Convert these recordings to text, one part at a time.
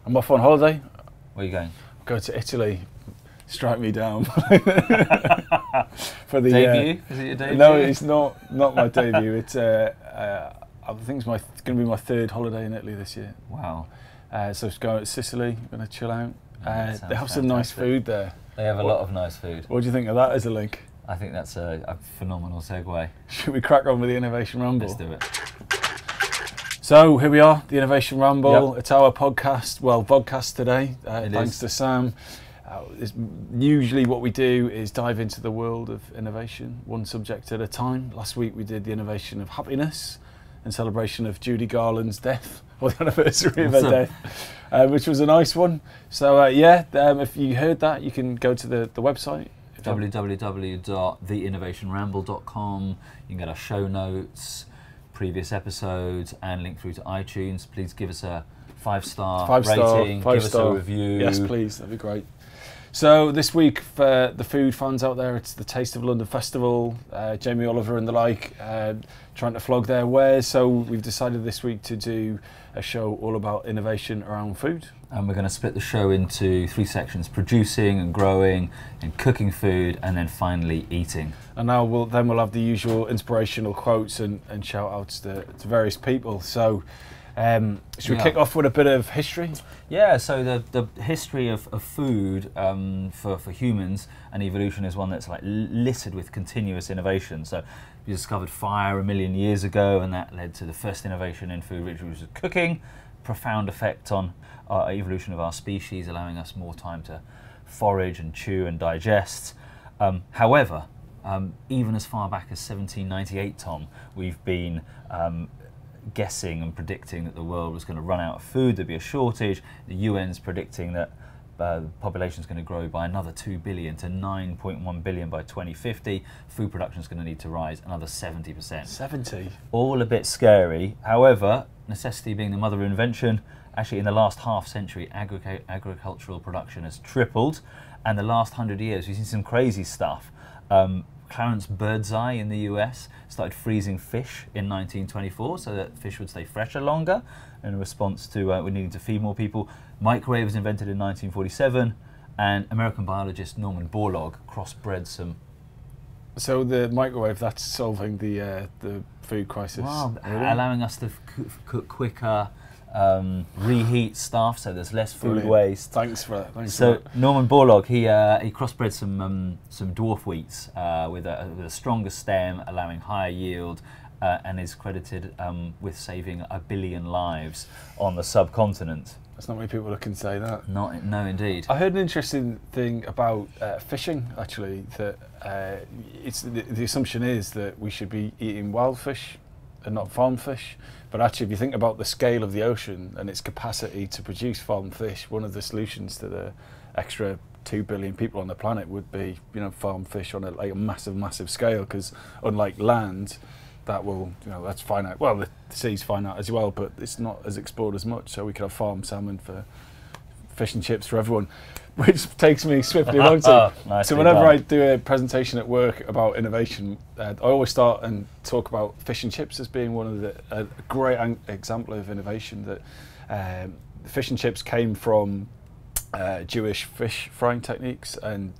I'm off on holiday. Where are you going? Go to Italy. Strike me down. For the debut? Is it your debut? No, it's not my debut. It's I think it's going to be my third holiday in Italy this year. Wow. So it's going to Sicily. Going to chill out. They have some fantastic. nice food there. They have a lot of nice food. What do you think of that as a link? I think that's a phenomenal segue. Should we crack on with the Innovation Ramble? Let's do it. So here we are, the Innovation Ramble. Yep. It's our podcast, vodcast today. Thanks to Sam. Usually what we do is dive into the world of innovation, one subject at a time. Last week we did the innovation of happiness in celebration of Judy Garland's death, or the anniversary of her death, which was a nice one. So if you heard that, you can go to the website. www.theinnovationramble.com. You can get our show notes, previous episodes, and link through to iTunes. Please give us a five-star rating, give us a review. Yes, please, that'd be great. So this week, for the food fans out there, it's the Taste of London Festival. Jamie Oliver and the like trying to flog their wares. So we've decided this week to do a show all about innovation around food. And we're going to split the show into 3 sections: producing and growing, and cooking food, and then finally eating. And now we'll have the usual inspirational quotes and shout outs to various people. So should we kick off with a bit of history? Yeah, so the history of food for humans and evolution is one that's like littered with continuous innovation. So we discovered fire 1 million years ago, and that led to the first innovation in food, which was cooking. Profound effect on our evolution of our species, allowing us more time to forage and chew and digest. However, even as far back as 1798, Tom, we've been guessing and predicting that the world was going to run out of food, there'd be a shortage. The UN's predicting that the population is going to grow by another 2 billion to 9.1 billion by 2050. Food production is going to need to rise another 70%. 70? All a bit scary. However, necessity being the mother of invention, actually in the last half century, agricultural production has tripled. And the last 100 years, we've seen some crazy stuff. Clarence Birdseye in the US started freezing fish in 1924 so that fish would stay fresher longer in response to we needing to feed more people. Microwave was invented in 1947, and American biologist Norman Borlaug crossbred some. So the microwave, that's solving the food crisis. Wow, really? allowing us to cook quicker, reheat stuff, so there's less food Brilliant. waste. Thanks for that. Norman Borlaug, he crossbred some dwarf wheats with a stronger stem, allowing higher yield, and is credited with saving 1 billion lives on the subcontinent. There's not many people that can say that. No, indeed. I heard an interesting thing about fishing, actually, that the assumption is that we should be eating wild fish and not farm fish. But actually, if you think about the scale of the ocean and its capacity to produce farm fish, one of the solutions to the extra 2 billion people on the planet would be, farm fish on a massive scale. Because unlike land, that will, that's finite. Well, the sea's finite as well, but it's not as explored as much. So we could have farm salmon for fish and chips for everyone, which takes me swiftly along to. So whenever I do a presentation at work about innovation, I always start and talk about fish and chips as being one of a great example of innovation. That fish and chips came from Jewish fish frying techniques and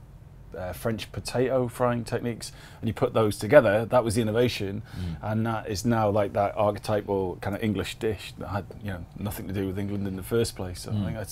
French potato frying techniques, and you put those together. That was the innovation, and that is now like that archetypal kind of English dish that had nothing to do with England in the first place. So I think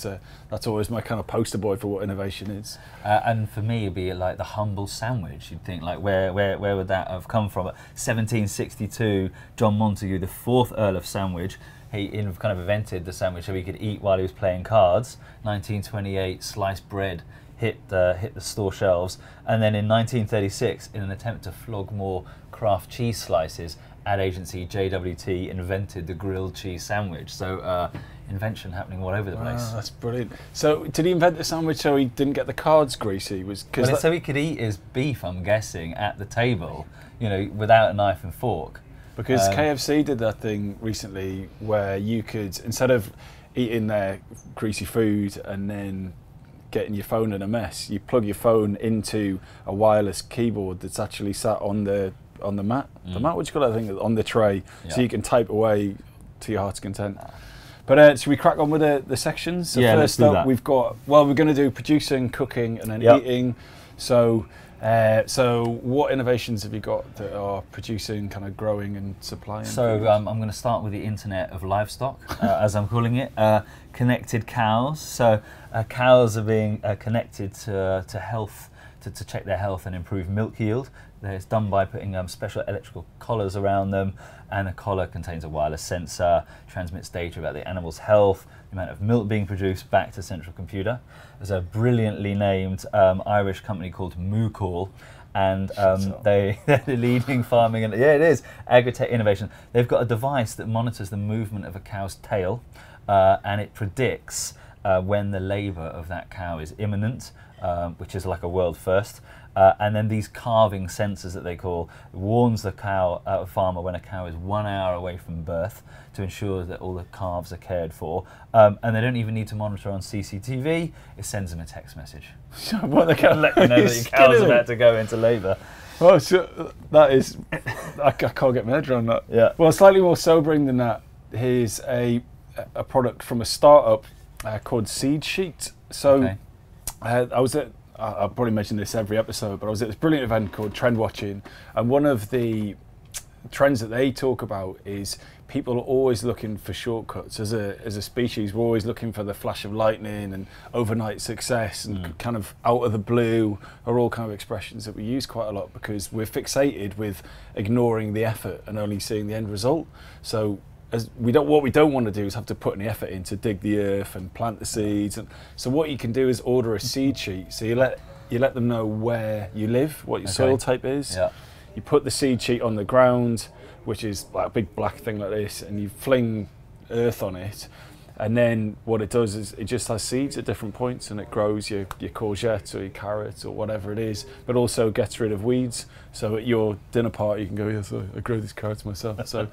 that's always my kind of poster boy for what innovation is. And for me, it'd be like the humble sandwich. You'd think like where would that have come from? 1762, John Montagu, the 4th Earl of Sandwich, he kind of invented the sandwich so he could eat while he was playing cards. 1928, sliced bread hit the store shelves, and then in 1936, in an attempt to flog more Kraft cheese slices, ad agency JWT invented the grilled cheese sandwich. So invention happening all over the place. Wow, that's brilliant. So did he invent the sandwich so he didn't get the cards greasy? So he could eat his beef, I'm guessing, at the table, without a knife and fork. Because KFC did that thing recently where you could, instead of eating their greasy food and then getting your phone in a mess, you plug your phone into a wireless keyboard that's actually sat on the mat. The mat, what do you call that thing, on the tray, so you can type away to your heart's content. But should we crack on with the sections? So Yeah, let's first do up, that. we've got, well, we're going to do producing, cooking, and then Yep. eating. So, so what innovations have you got that are producing, kind of growing and supplying? So food? I'm going to start with the Internet of Livestock, as I'm calling it. Connected cows. So cows are being connected to health, to check their health and improve milk yield. It's done by putting special electrical collars around them, and a collar contains a wireless sensor, transmits data about the animal's health, the amount of milk being produced back to central computer. There's a brilliantly named Irish company called Moocall, and they're the leading farming and it is agritech innovation. They've got a device that monitors the movement of a cow's tail, and it predicts when the labour of that cow is imminent, which is like a world first. And then these calving sensors that they call warns the farmer when a cow is 1 hour away from birth to ensure that all the calves are cared for. And they don't even need to monitor on CCTV. It sends them a text message. What the cow? Let you know that your cow's about to go into labour. Oh, so that is, I can't get my head around that. Yeah. Well, slightly more sobering than that, here's a product from a startup called Seed Sheet. So Okay. I was at, I'll probably mention this every episode, but I was at this brilliant event called Trend Watching, and one of the trends that they talk about is people are always looking for shortcuts. As a species, we're always looking for the flash of lightning and overnight success, and kind of out of the blue are all kind of expressions that we use quite a lot because we're fixated with ignoring the effort and only seeing the end result. So what we don't want to do is have to put any effort in to dig the earth and plant the seeds. And so what you can do is order a seed sheet. So you let them know where you live, what your soil type is. Yeah. You put the seed sheet on the ground, which is like a big black thing like this, and you fling earth on it. And then what it does is it just has seeds at different points, and it grows your courgettes or your carrots or whatever it is, but also gets rid of weeds. So at your dinner party, you can go, yes, I grow these carrots myself. So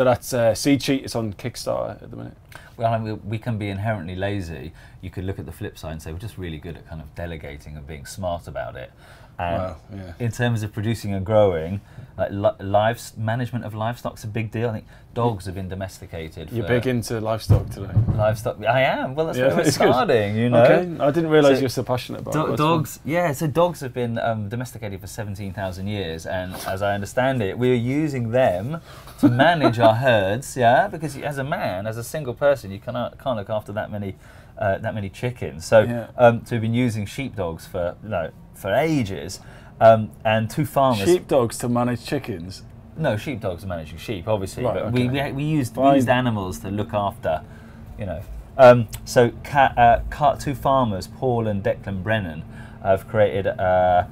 that's Seed Sheet. It's on Kickstarter at the minute. Well, I mean, we can be inherently lazy. You could look at the flip side and say we're just really good at kind of delegating and being smart about it. And Wow, yeah. in terms of producing and growing, like management of livestock's a big deal. I think dogs have been domesticated. You're for big into livestock today. livestock. I am. Well, that's Yeah, where we're it's good. starting. You know. Okay, I didn't realise So you're so passionate about it. That's dogs, yeah. So dogs have been domesticated for 17,000 years, and as I understand it, we're using them to manage our herds. Yeah, because as a man, as a single person, you can't look after that many chickens. So, Yeah. so we've been using sheepdogs for ages, and two farmers. Sheepdogs to manage chickens. No, sheepdogs are managing sheep, obviously, Right, but okay. we used Fine. animals to look after, you know. So two farmers, Paul and Declan Brennan, have created a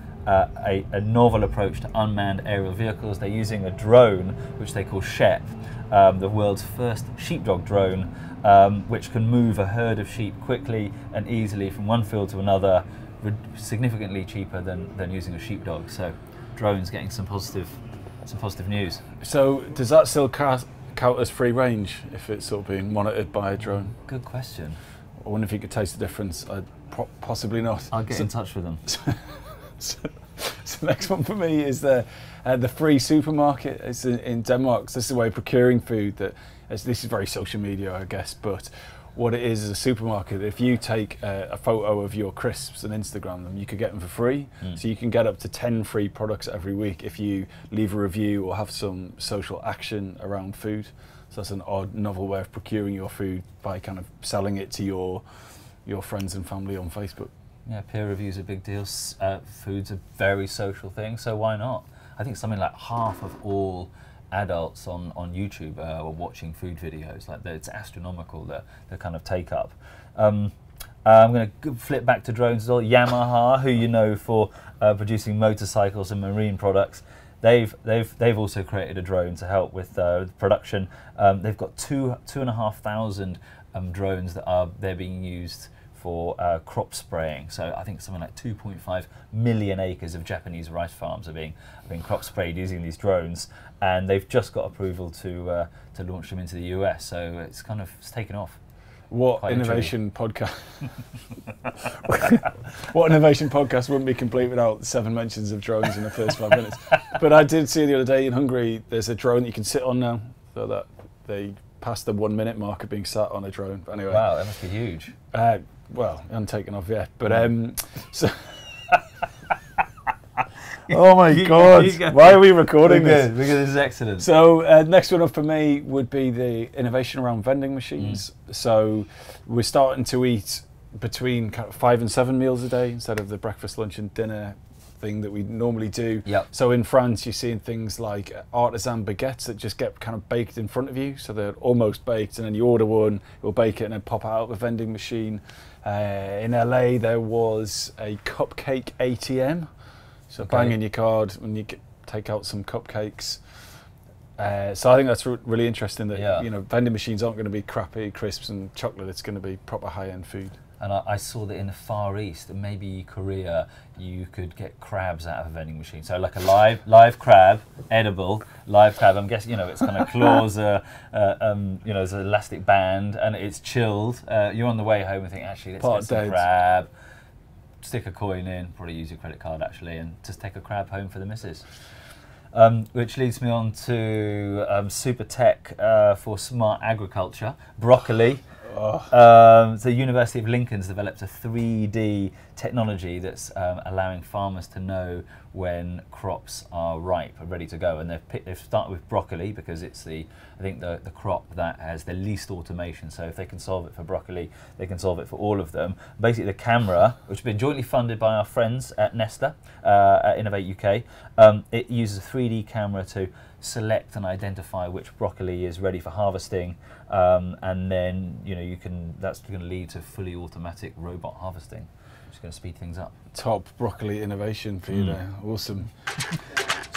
novel approach to unmanned aerial vehicles. They're using a drone, which they call Shep, the world's first sheepdog drone, which can move a herd of sheep quickly and easily from one field to another, significantly cheaper than using a sheepdog. So drones getting some positive news. So does that still count as free range if it's sort of being monitored by a drone? Good question. I wonder if you could taste the difference. Possibly not. I'll get in touch with them. So the next one for me is the free supermarket. It's in Denmark. So this is a way of procuring food this is very social media, I guess, but what it is a supermarket. If you take a photo of your crisps and Instagram them, you could get them for free. So you can get up to 10 free products every week if you leave a review or have some social action around food. So that's an odd, novel way of procuring your food by kind of selling it to your friends and family on Facebook. Yeah, peer review's a big deal. Food's a very social thing, so why not? I think something like half of all adults on YouTube are watching food videos. It's astronomical, the kind of take up. I'm going to flip back to drones as well. Yamaha, who you know for producing motorcycles and marine products, they've also created a drone to help with production. They've got 2,500 drones they're being used for crop spraying. So I think something like 2.5 million acres of Japanese rice farms are being crop sprayed using these drones, and they've just got approval to launch them into the US. So it's taken off. What innovation podcast? What innovation podcast wouldn't be complete without 7 mentions of drones in the first 5 minutes? But I did see the other day in Hungary, there's a drone that you can sit on now, so that they past the 1 minute mark of being sat on a drone. But anyway, Wow, that must be huge. Well, I haven't taken off yet, but so. Oh my God! Why are we recording this? Because this is excellent. So next one up for me would be the innovation around vending machines. So we're starting to eat between kind of 5 and 7 meals a day instead of the breakfast, lunch, and dinner thing that we normally do. Yep. So in France, you're seeing things like artisan baguettes that just get kind of baked in front of you. So they're almost baked, and then you order one, you'll bake it, and then pop it out of the vending machine. In LA, there was a cupcake ATM. So bang in your card when you take out some cupcakes. So I think that's really interesting that you know, vending machines aren't going to be crappy crisps and chocolate. It's going to be proper high-end food. And I saw that in the Far East, maybe Korea, you could get crabs out of a vending machine. So like a live crab, edible live crab. I'm guessing, you know, it's kind of claws, you know, there's an elastic band, and it's chilled. You're on the way home and think, actually, let's get some crab. Stick a coin in, probably use your credit card actually, and just take a crab home for the missus. Which leads me on to super tech for smart agriculture, broccoli. The University of Lincoln's developed a 3D technology that's allowing farmers to know when crops are ripe and ready to go. And they've started with broccoli because it's I think the crop that has the least automation. So if they can solve it for broccoli, they can solve it for all of them. Basically, the camera, which has been jointly funded by our friends at Nesta, at Innovate UK, it uses a 3D camera to select and identify which broccoli is ready for harvesting, and then that's going to lead to fully automatic robot harvesting, which is going to speed things up. Top broccoli innovation for you there. Awesome.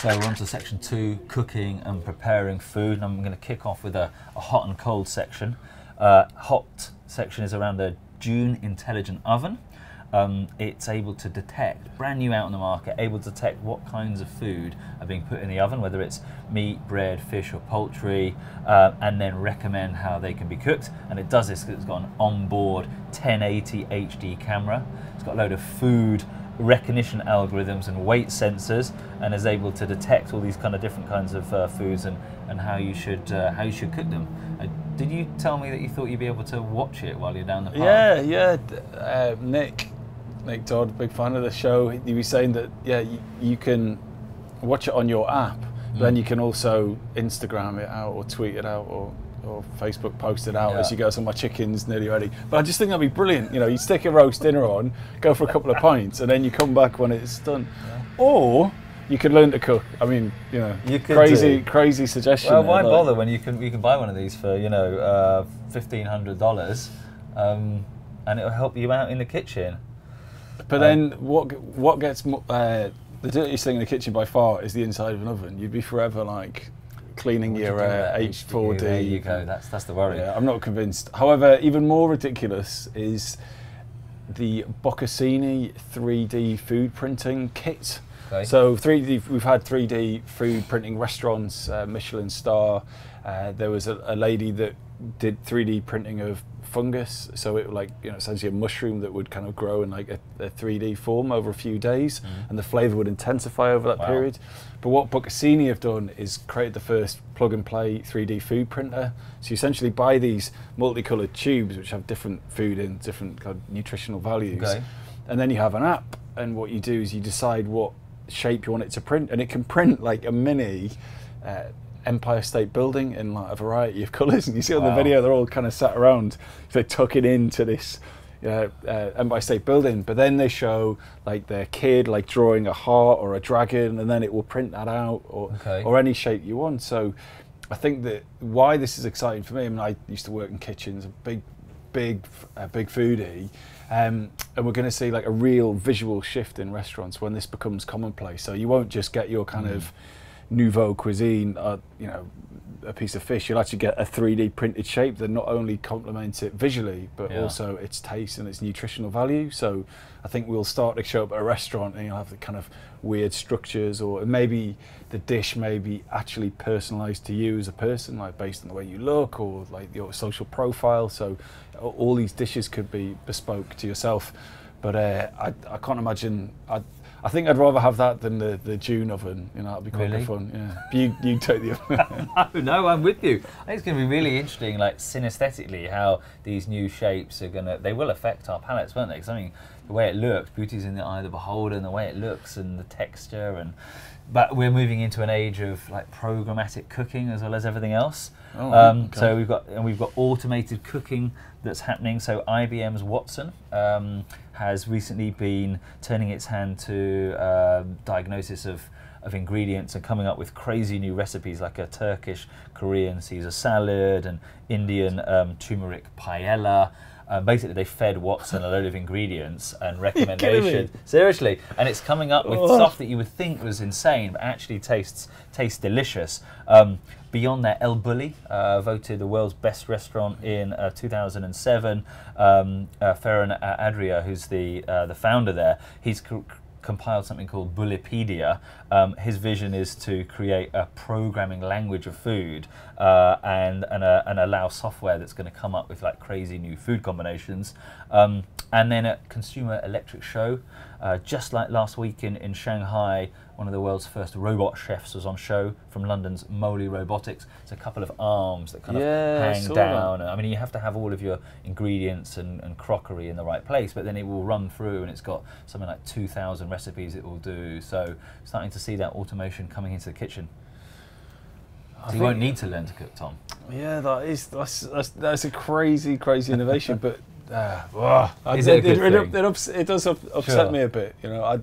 So we're on to section 2, cooking and preparing food, and I'm going to kick off with a hot and cold section. Hot section is around the June Intelligent Oven. It's able to detect, brand new out on the market, able to detect what kinds of food are being put in the oven, whether it's meat, bread, fish or poultry, and then recommend how they can be cooked. And it does this because it's got an onboard 1080 HD camera. It's got a load of food recognition algorithms and weight sensors, and is able to detect all these kind of different kinds of foods and how you should cook them. Did you tell me that you thought you'd be able to watch it while you're down the park? Yeah. Nick Dodd, big fan of the show. He was saying that you can watch it on your app, but then you can also Instagram it out or tweet it out or Facebook post it out as you go. So my chicken's nearly ready. But I just think that'd be brilliant. You know, you stick a roast dinner on, go for a couple of pints, and then you come back when it's done. Yeah. Or you could learn to cook. I mean, you know, crazy suggestion. Well, why bother when you can buy one of these for $1,500, and it'll help you out in the kitchen. But then what gets the dirtiest thing in the kitchen by far is the inside of an oven. You'd be forever like cleaning your H4D. There you go. That's the worry. Yeah, I'm not convinced. However, even more ridiculous is the Boccassini 3D food printing kit. Okay. So we've had 3D food printing restaurants, Michelin star. There was a lady that did 3D printing of fungus, so it essentially a mushroom that would kind of grow in like a 3D form over a few days, and the flavour would intensify over that period. But what Boccassini have done is create the first plug and play 3D food printer. So you essentially buy these multicoloured tubes which have different food in, different kind of nutritional values, and then you have an app, and what you do is you decide what shape you want it to print, and it can print like a mini Empire State Building in like a variety of colours. And you see on the video, they're all kind of sat around, they tuck it into this Empire State Building, but then they show like their kid like drawing a heart or a dragon, and then it will print that out, or any shape you want. So I think that why this is exciting for me, I mean, I used to work in kitchens, a big foodie, and we're going to see like a real visual shift in restaurants when this becomes commonplace. So you won't just get your kind of nouveau cuisine, a piece of fish. You'll actually get a 3D printed shape that not only complements it visually, but also its taste and its nutritional value. So I think we'll start to show up at a restaurant and you'll have the kind of weird structures, or maybe the dish may be actually personalized to you as a person, like based on the way you look or like your social profile. So all these dishes could be bespoke to yourself. But I can't imagine, I think I'd rather have that than the Dune oven. You know, that'd be quite Really? good fun. Yeah, you take the oven. No, I'm with you. I think it's going to be really interesting, like synesthetically, how these new shapes are they will affect our palates, won't they? Because I mean, the way it looks, beauty's in the eye of the beholder, and the way it looks and the texture, but we're moving into an age of like programmatic cooking as well as everything else. Oh, okay. So we've got automated cooking that's happening. So IBM's Watson has recently been turning its hand to diagnosis of ingredients and coming up with crazy new recipes like a Turkish Korean Caesar salad and Indian turmeric paella. Basically, they fed Watson a load of ingredients and recommendations. Seriously, and it's coming up with stuff that you would think was insane, but actually tastes delicious. Beyond that, El Bulli, voted the world's best restaurant in 2007. Ferran Adria, who's the founder there, he's compiled something called Bullipedia. His vision is to create a programming language of food and allow software that's going to come up with like crazy new food combinations. And then at Consumer Electrics Show, just like last week in Shanghai, one of the world's first robot chefs was on show from London's Moley Robotics. It's a couple of arms that kind of hang down. I mean, you have to have all of your ingredients and crockery in the right place, but then it will run through, and it's got something like 2,000 recipes it will do. So starting to see that automation coming into the kitchen. So you won't need to learn to cook, Tom. Yeah, that's a crazy innovation, but Is it a good thing? It does upset me a bit. You know,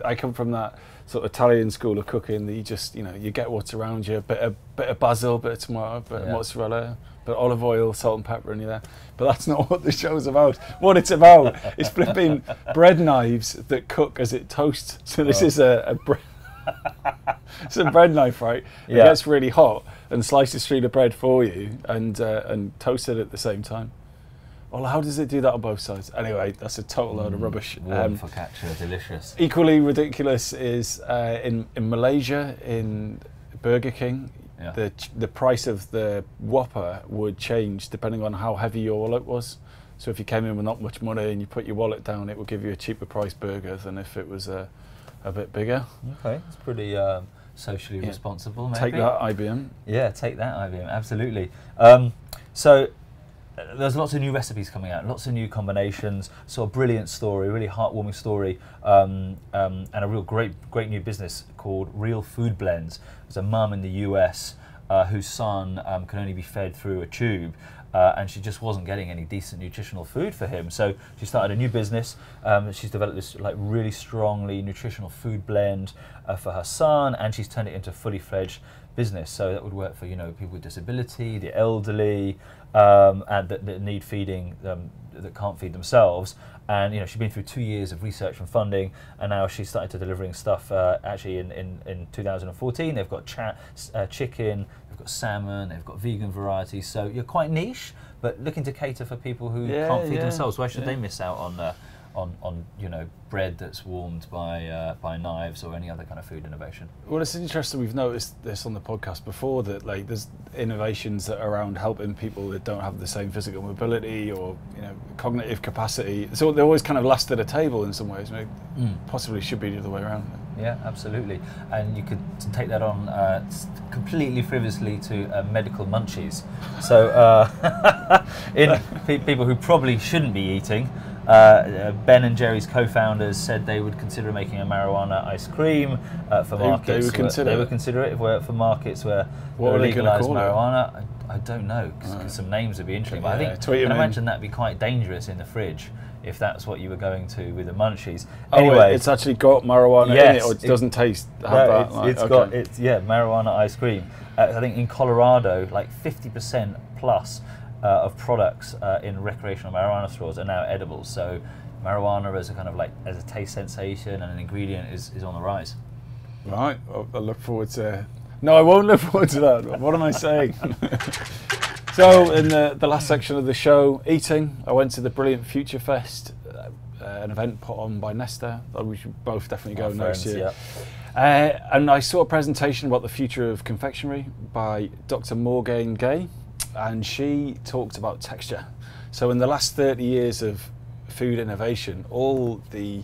I come from that sort of Italian school of cooking that you just, you know, you get what's around you, a bit of basil, bit of tomato, bit of mozzarella, bit of olive oil, salt and pepper, and you're there. But that's not what the show's about. What it's about is flipping bread knives that cook as it toasts. So this is a bread. It's a bread knife, right? It gets really hot and slices through the bread for you and toast it at the same time. Well, how does it do that on both sides? Anyway, that's a total load of rubbish. Warm focaccia, delicious. Equally ridiculous is in Malaysia, in Burger King, the price of the Whopper would change depending on how heavy your wallet was. So if you came in with not much money and you put your wallet down, it would give you a cheaper price burger than if it was a bit bigger. Okay, it's pretty socially responsible, maybe. Take that, IBM. Yeah, take that, IBM, absolutely. So there's lots of new recipes coming out, lots of new combinations. So a brilliant story, really heartwarming story, and a real great new business called Real Food Blends. There's a mum in the US whose son can only be fed through a tube. And she just wasn't getting any decent nutritional food for him. So she started a new business. She's developed this like really strongly nutritional food blend for her son, and she's turned it into a fully fledged business. So that would work for, you know, people with disability, the elderly, and that need feeding, that can't feed themselves. And you know, she's been through 2 years of research and funding, and now she's started to delivering stuff. Actually, in 2014, they've got chicken, they've got salmon, they've got vegan varieties. So you're quite niche, but looking to cater for people who can't feed themselves. Why should they miss out on you know, bread that's warmed by knives or any other kind of food innovation? Well, it's interesting. We've noticed this on the podcast before, that like there's innovations that are around helping people that don't have the same physical mobility or, you know, cognitive capacity. So they always kind of last at a table in some ways. Maybe possibly should be the other way around. Yeah, absolutely. And you could take that on completely frivolously to medical munchies. So in people who probably shouldn't be eating, Ben and Jerry's co-founders said they would consider making a marijuana ice cream for markets. They would consider it for markets where they legalised marijuana. I don't know, because some names would be interesting. But I think I can imagine that'd be quite dangerous in the fridge if that's what you were going to with the munchies. Anyway, it's actually got marijuana in it, or it doesn't taste. It's got marijuana ice cream. I think in Colorado, like 50% plus of products in recreational marijuana stores are now edible. So marijuana as a kind of like as a taste sensation and an ingredient is on the rise. Right, I look forward to. No, I won't look forward to that. What am I saying? So in the last section of the show, eating, I went to the Brilliant Future Fest, an event put on by Nesta. We should both definitely go next year. And I saw a presentation about the future of confectionery by Dr. Morgane Gay, and she talked about texture. So in the last 30 years of food innovation, all the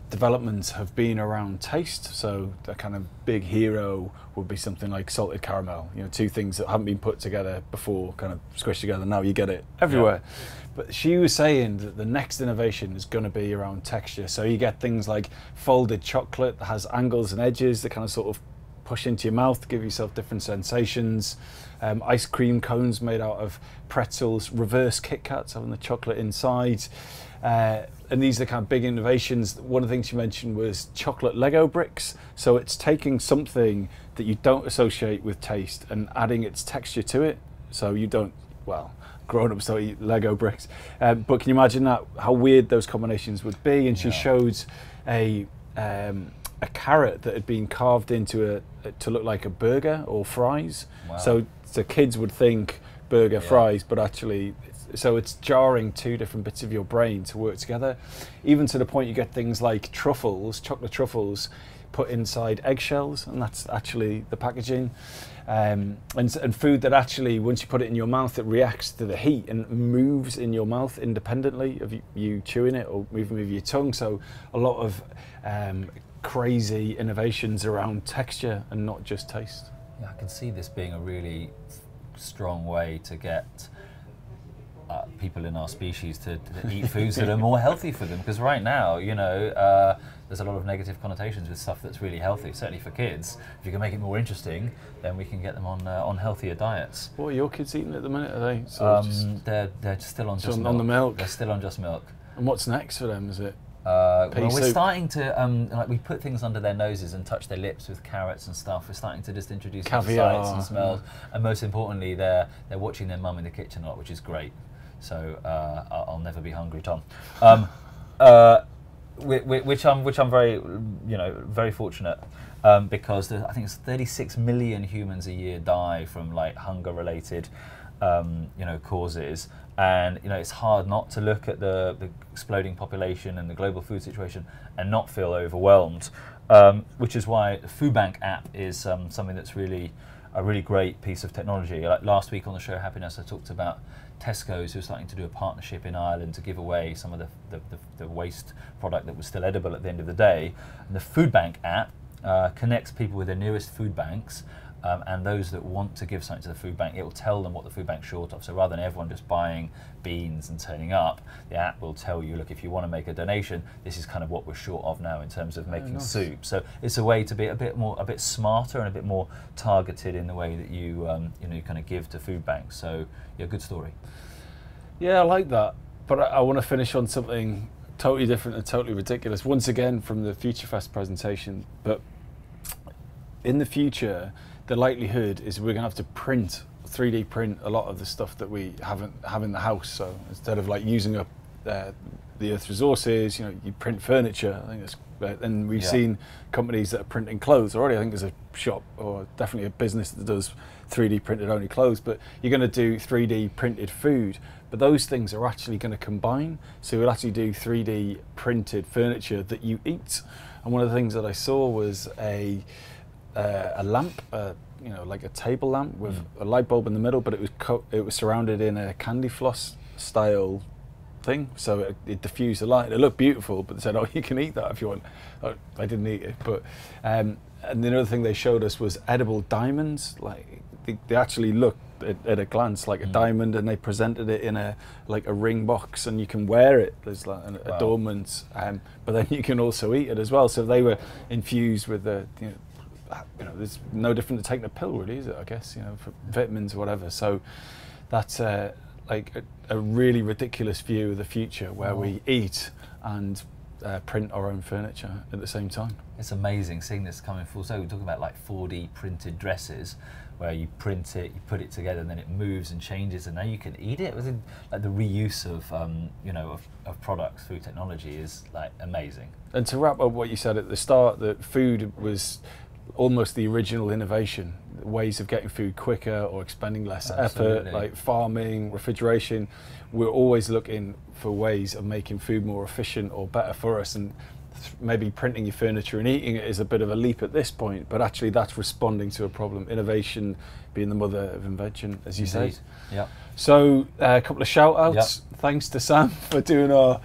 developments have been around taste. So the kind of big hero would be something like salted caramel. You know, two things that haven't been put together before, kind of squished together. Now you get it everywhere. Yeah. But she was saying that the next innovation is going to be around texture. So you get things like folded chocolate that has angles and edges that kind of sort of push into your mouth to give yourself different sensations. Ice cream cones made out of pretzels, reverse Kit Kats having the chocolate inside. And these are kind of big innovations. One of the things you mentioned was chocolate Lego bricks. So it's taking something that you don't associate with taste and adding its texture to it. So you don't, well, grown-ups don't eat Lego bricks. But can you imagine that, how weird those combinations would be? And she showed a carrot that had been carved into to look like a burger or fries. Wow. So kids would think burger, fries, but actually, so it's jarring two different bits of your brain to work together. Even to the point you get things like truffles, chocolate truffles, put inside eggshells, and that's actually the packaging. And food that actually, once you put it in your mouth, it reacts to the heat and moves in your mouth independently of you chewing it or moving with your tongue. So a lot of crazy innovations around texture and not just taste. Yeah, I can see this being a really strong way to get people in our species to eat foods that are more healthy for them, because right now, you know, there's a lot of negative connotations with stuff that's really healthy, certainly for kids. If you can make it more interesting, then we can get them on healthier diets. What are your kids eating at the minute? Are they they're still on just milk. On the milk? They're still on just milk. And what's next for them? Is it well, we're starting to like, we put things under their noses and touch their lips with carrots and stuff. We're starting to just introduce caviar, sights and smells, and most importantly, they're watching their mum in the kitchen a lot, which is great. So I'll never be hungry, Tom. Which I'm very, you know, very fortunate, because I think it's 36 million humans a year die from like hunger-related, you know, causes. And you know, it's hard not to look at the exploding population and the global food situation and not feel overwhelmed. Which is why the Food Bank app is something that's really a really great piece of technology. Like last week on the show Happiness, I talked about Tesco's, who are starting to do a partnership in Ireland to give away some of the waste product that was still edible at the end of the day. And the Food Bank app connects people with their nearest food banks. And those that want to give something to the food bank, it will tell them what the food bank's short of. So rather than everyone just buying beans and turning up, the app will tell you, look, if you want to make a donation, this is kind of what we're short of now in terms of making soup. So it's a way to be a bit smarter and a bit more targeted in the way that you you kind of give to food banks. So yeah, good story. Yeah, I like that. But I want to finish on something totally different and totally ridiculous. Once again, from the FutureFest presentation, but in the future, the likelihood is we're going to have to 3D print a lot of the stuff that we have in the house. So instead of like using up the Earth's resources, you know, you print furniture. I think that's, and we've seen companies that are printing clothes already. I think there's a shop or definitely a business that does 3D printed only clothes. But you're going to do 3D printed food. But those things are actually going to combine. So we'll actually do 3D printed furniture that you eat. And one of the things that I saw was a lamp, you know, like a table lamp with a light bulb in the middle, but it was surrounded in a candy floss style thing, so it diffused the light. It looked beautiful, but they said, "Oh, you can eat that if you want." Oh, I didn't eat it, but and the other thing they showed us was edible diamonds. Like they actually looked at a glance like a diamond, and they presented it in a ring box, and you can wear it. There's like an adornment, but then you can also eat it as well. So they were infused with the, you know, there's no different to taking a pill, really, is it? I guess, you know, for vitamins or whatever. So that's like a really ridiculous view of the future where we eat and print our own furniture at the same time. It's amazing seeing this coming full circle. We're talking about like 4D printed dresses, where you print it, you put it together, and then it moves and changes, and now you can eat it. Like the reuse of you know, of products through technology is like amazing. And to wrap up what you said at the start, that food was almost the original innovation, ways of getting food quicker or expending less effort, like farming, refrigeration. We're always looking for ways of making food more efficient or better for us, and maybe printing your furniture and eating it is a bit of a leap at this point, but actually that's responding to a problem. Innovation being the mother of invention, as you Indeed. said. Yeah. So a couple of shout outs. Yep. Thanks to Sam for doing our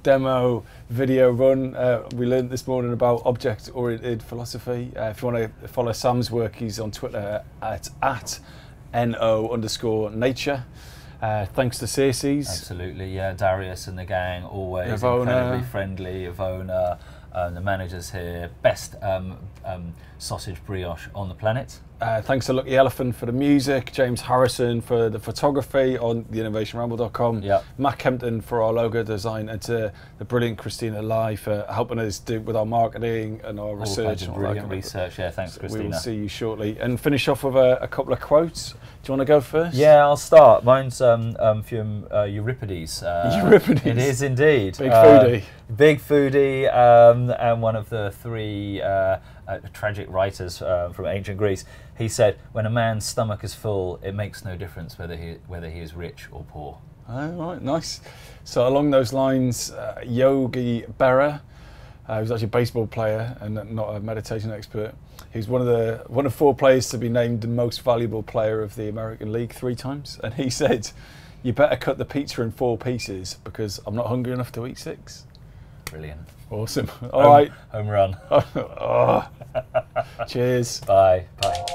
demo video run. We learned this morning about object-oriented philosophy. If you want to follow Sam's work, he's on Twitter at @no_nature. Thanks to Circe's. Absolutely, yeah. Darius and the gang, always Ivona. incredibly friendly. Ivona, the managers here, best sausage brioche on the planet. Thanks to Lucky Elephant for the music, James Harrison for the photography on theinnovationramble.com, Yep. Matt Kempton for our logo design, and to the brilliant Christina Lai for helping us do with our marketing and our research. And all that Brilliant kind of research, yeah, thanks, So Christina. we will see you shortly. And finish off with a couple of quotes. Do you want to go first? Yeah, I'll start. Mine's from Euripides. Euripides. It is indeed. Big foodie. Big foodie, and one of the three tragic writers from ancient Greece. He said, "When a man's stomach is full, it makes no difference whether he is rich or poor." Oh, right, nice. So along those lines, Yogi Berra, who's actually a baseball player and not a meditation expert. He's one of 4 players to be named the most valuable player of the American League 3 times. And he said, "You better cut the pizza in 4 pieces because I'm not hungry enough to eat 6." Brilliant. Awesome. All right. Home run. Oh. Cheers. Bye. Bye.